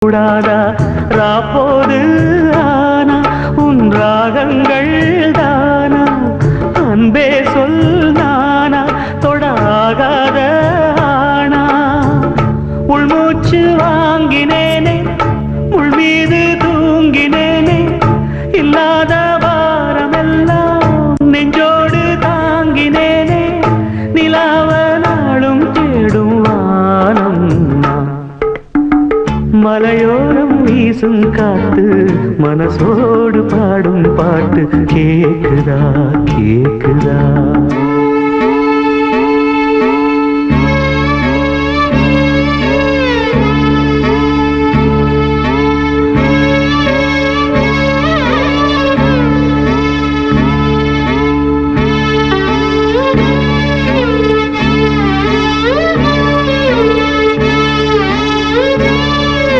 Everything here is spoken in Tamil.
கூடாதா ராப்போது ஆனா உன் ராகங்கள் தானா அன்பே சொல் நானா தொடாகாத ஆனா உள்மூச்சு வாங்கினேனே உள் மீது தூங்கினேனே இல்லாத வாரமெல்லாம் நெஞ்சோடு தாங்கினேனே நிலாவ நாளும் தேடும் வானம் மலையோரம் வீசும் காத்து மனசோடு பாடும் பாட்டு கேக்குதா கேக்குதா